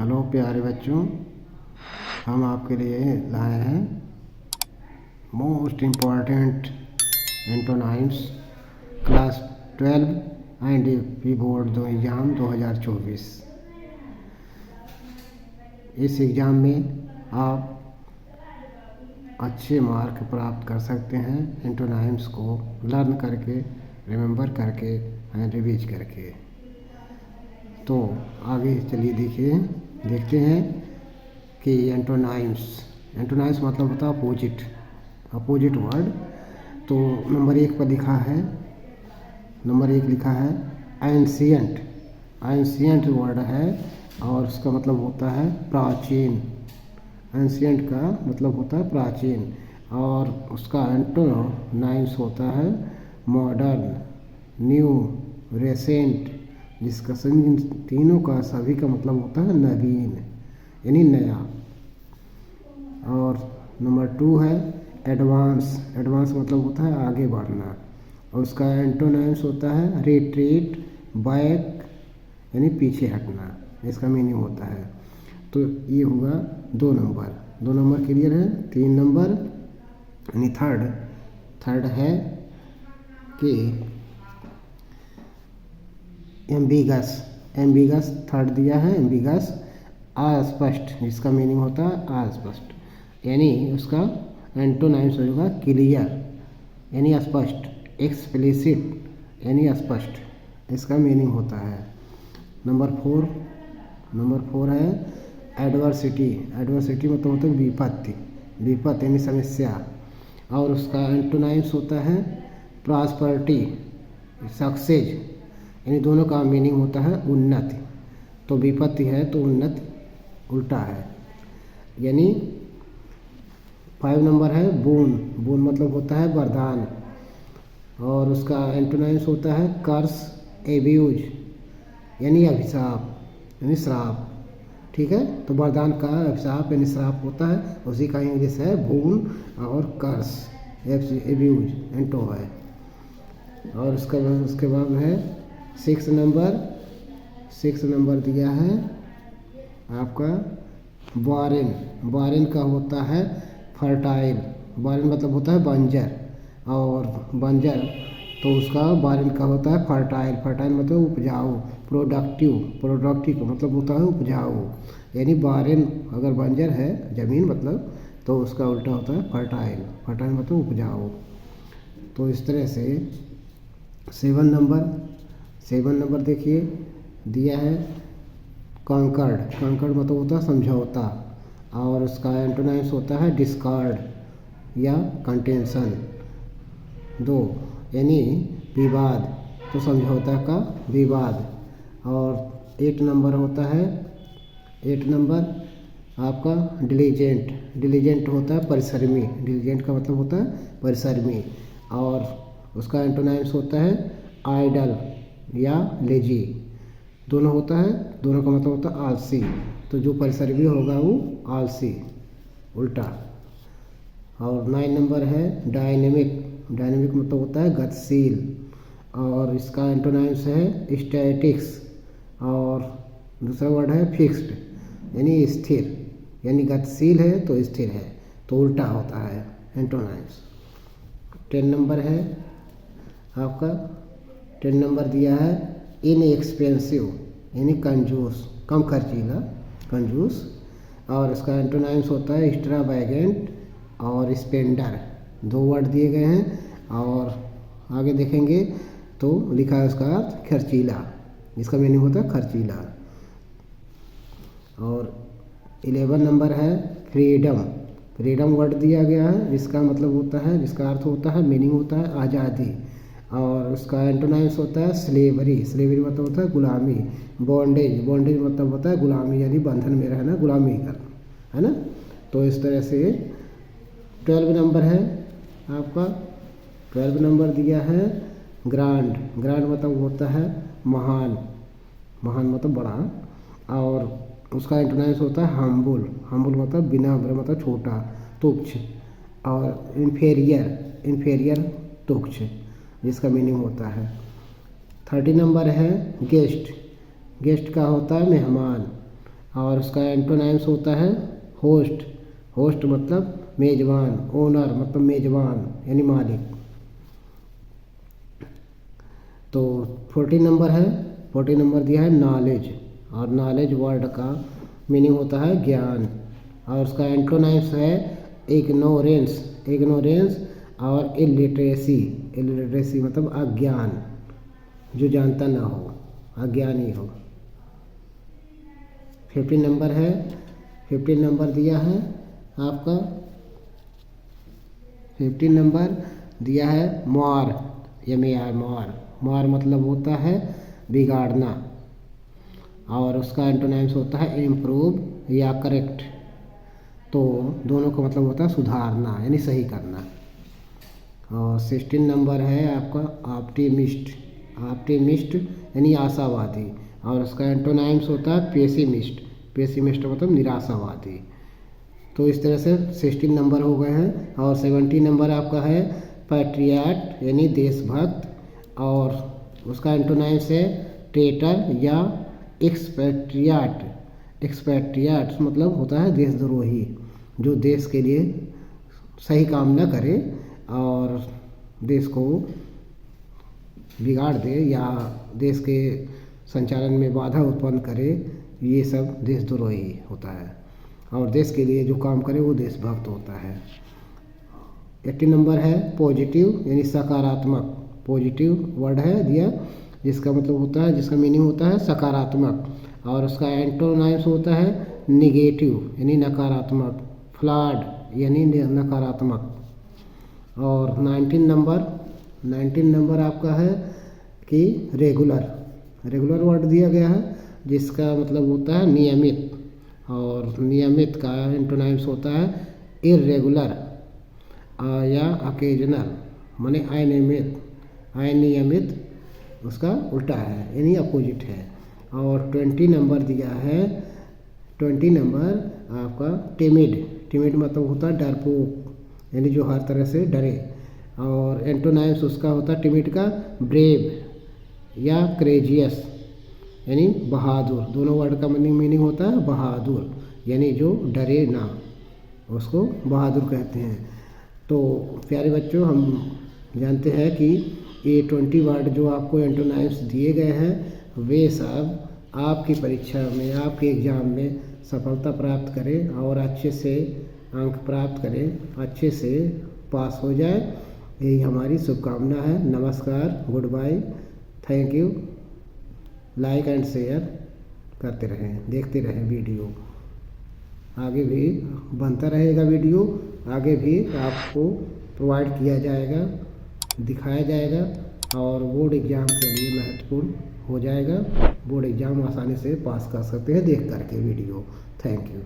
Hello प्यारे बच्चों, हम आपके लिए लाए हैं most important antonyms class 12 and P board दो एग्ज़ाम 2024। इस एग्ज़ाम में आप अच्छे मार्क प्राप्त कर सकते हैं एंटोनाइम्स को लर्न करके, रिमेंबर करके एंड रिवीज करके। तो आगे चलिए देखते हैं कि एंटोनाइम्स मतलब होता है अपोजिट वर्ड। तो नंबर 1 पर नंबर 1 लिखा है एंशियंट वर्ड है और उसका मतलब होता है प्राचीन। एंशियंट का मतलब होता है प्राचीन और उसका एंटोनाइम्स होता है मॉडर्न, न्यू, रेसेंट, जिसका तीनों का सभी का मतलब होता है नवीन यानी नया। और नंबर 2 है एडवांस मतलब होता है आगे बढ़ना और उसका एंटोनाइम्स होता है रिट्रीट, बैक यानी पीछे हटना, इसका मीनिंग होता है। तो ये हुआ 2 नंबर क्लियर है। 3 नंबर यानी थर्ड है कि एम्बिगस थर्ड दिया है। एम्बिगस अस्पष्ट, जिसका मीनिंग होता है अस्पष्ट, यानी उसका एंटोनाइम्स होगा क्लियर यानी स्पष्ट, एक्सप्लिसिट यानी स्पष्ट, इसका मीनिंग होता है। नंबर 4 है एडवर्सिटी मतलब होता है विपत्ति यानी समस्या और उसका एंटोनाइम्स होता है प्रॉस्पेरिटी, सक्सेस, यानी दोनों का मीनिंग होता है उन्नति। तो विपत्ति है तो उन्नति उल्टा है। यानी 5 नंबर है बून मतलब होता है वरदान और उसका एंटोनाइम्स होता है कर्स, एब्यूज यानी अभिशाप यानी श्राप। ठीक है, तो वरदान का अभिशाप यानी श्राप होता है, उसी का इंग्लिश है बून और कर्स, एब्यूज एंटो है। और उसके बाद है 6 नंबर दिया है आपका बारेन का होता है फर्टाइल। बारेन मतलब होता है बंजर और बंजर तो उसका बारेन का होता है फर्टाइल मतलब उपजाऊ, प्रोडक्टिव का मतलब होता है उपजाऊ। यानी बारेन अगर बंजर है ज़मीन मतलब तो उसका उल्टा होता है फर्टाइल मतलब उपजाऊ। तो इस तरह से 7 नंबर देखिए दिया है कॉन्कर्ड मतलब होता है समझौता और उसका एंटोनाइम्स होता है डिस्कार्ड या कंटेंशन 2 यानी विवाद, तो समझौता का विवाद। और 8 नंबर होता है आपका डिलीजेंट होता है परिश्रमी, डिलीजेंट का मतलब होता है परिश्रमी और उसका एंटोनाइम्स होता है आइडल या लेजी, दोनों होता है, दोनों का मतलब होता है आलसी। तो जो परिश्रमी होगा वो आलसी उल्टा। और 9 नंबर है डायनेमिक मतलब होता है गतिशील और इसका एंटोनाइम्स है स्टैटिक्स और दूसरा वर्ड है फिक्स्ड यानी स्थिर, यानी गतिशील है तो स्थिर है तो उल्टा होता है एंटोनाइम्स। 10 नंबर है आपका 10 नंबर दिया है इनएक्सपेंसिव यानी कंजूस, कम खर्चीला, कंजूस और इसका एंटोनाइम्स होता है एक्स्ट्रावैगेंट और स्पेंडर, 2 वर्ड दिए गए हैं। और आगे देखेंगे तो लिखा है उसका अर्थ खर्चीला, इसका मीनिंग होता है खर्चीला। और 11 नंबर है फ्रीडम वर्ड दिया गया है जिसका मतलब होता है, जिसका अर्थ होता है मीनिंग होता है आज़ादी और उसका एंटोनाइम्स होता है स्लेवरी मतलब होता है गुलामी। बॉन्डेज मतलब होता है गुलामी यानी बंधन में रहना, गुलामी करना, है ना। तो इस तरह से 12 नंबर है आपका 12 नंबर दिया है ग्रांड मतलब होता है महान मतलब बड़ा और उसका एंटोनाइम्स होता है हम्बुल मतलब विनम्र मतलब छोटा, तुच्छ और इन्फेरियर तुच्छ, जिसका मीनिंग होता है। 30 नंबर है गेस्ट का होता है मेहमान और उसका एंटोनाइम्स होता है होस्ट। होस्ट मतलब मेज़बान, ओनर मतलब मेज़बान यानी मालिक। तो 14 नंबर है, 14 नंबर दिया है नॉलेज, और नॉलेज वर्ड का मीनिंग होता है ज्ञान, और उसका एंटोनाइम्स है इग्नोरेंस। इग्नोरेंस और इलिटरेसी। इलिटरेसी मतलब अज्ञान, जो जानता ना हो, अज्ञानी हो। 15 नंबर है, 15 नंबर दिया है आपका, 15 नंबर दिया है मार, MAR मार। मार मतलब होता है बिगाड़ना, और उसका एंटोनाइम्स होता है इम्प्रूव या करेक्ट। तो दोनों का मतलब होता है सुधारना यानी सही करना। और 16 नंबर है आपका ऑप्टिमिस्ट। ऑप्टिमिस्ट यानी आशावादी, और उसका एंटोनाइम्स होता है पेसिमिस्ट। पेसिमिस्ट मतलब निराशावादी। तो इस तरह से 16 नंबर हो गए हैं। और 17 नंबर आपका है पैट्रियट यानी देशभक्त, और उसका एंटोनाइम्स है ट्रेटर या एक्सपैट्रियट। एक्सपैट्रियट मतलब होता है देशद्रोही, जो देश के लिए सही काम न करे और देश को बिगाड़ दे या देश के संचालन में बाधा उत्पन्न करे, ये सब देशद्रोही होता है। और देश के लिए जो काम करे वो देशभक्त होता है। 18 नंबर है पॉजिटिव यानी सकारात्मक। पॉजिटिव वर्ड है दिया, जिसका मतलब होता है, जिसका मीनिंग होता है सकारात्मक, और उसका एंटोनाइम्स होता है निगेटिव यानी नकारात्मक, फ्लॉड यानी नकारात्मक। और 19 नंबर आपका है कि रेगुलर। रेगुलर वर्ड दिया गया है, जिसका मतलब होता है नियमित, और नियमित का एंटोनाइम्स होता है इर्रेगुलर या अकेजनल माने अनियमित। अनियमित उसका उल्टा है यानी अपोजिट है। और 20 नंबर दिया है, 20 नंबर आपका टिमिड। टिमिड मतलब होता है डरपोक यानी जो हर तरह से डरे, और एंटोनाइम्स उसका होता है टिमिड का ब्रेव या क्रेजियस यानी बहादुर। दोनों वर्ड का मीनिंग होता है बहादुर यानी जो डरे ना, उसको बहादुर कहते हैं। तो प्यारे बच्चों, हम जानते हैं कि ये 20 वर्ड जो आपको एंटोनाइम्स दिए गए हैं, वे सब आपकी परीक्षा में, आपके एग्ज़ाम में सफलता प्राप्त करें और अच्छे से अंक प्राप्त करें, अच्छे से पास हो जाए, यही हमारी शुभकामना है। नमस्कार, good bye, thank you. Like and share करते रहें, देखते रहें वीडियो, आगे भी बनता रहेगा वीडियो, आगे भी आपको प्रोवाइड किया जाएगा, दिखाया जाएगा, और बोर्ड एग्ज़ाम के लिए महत्वपूर्ण हो जाएगा। बोर्ड एग्ज़ाम आसानी से पास कर सकते हैं देख करके वीडियो। Thank you.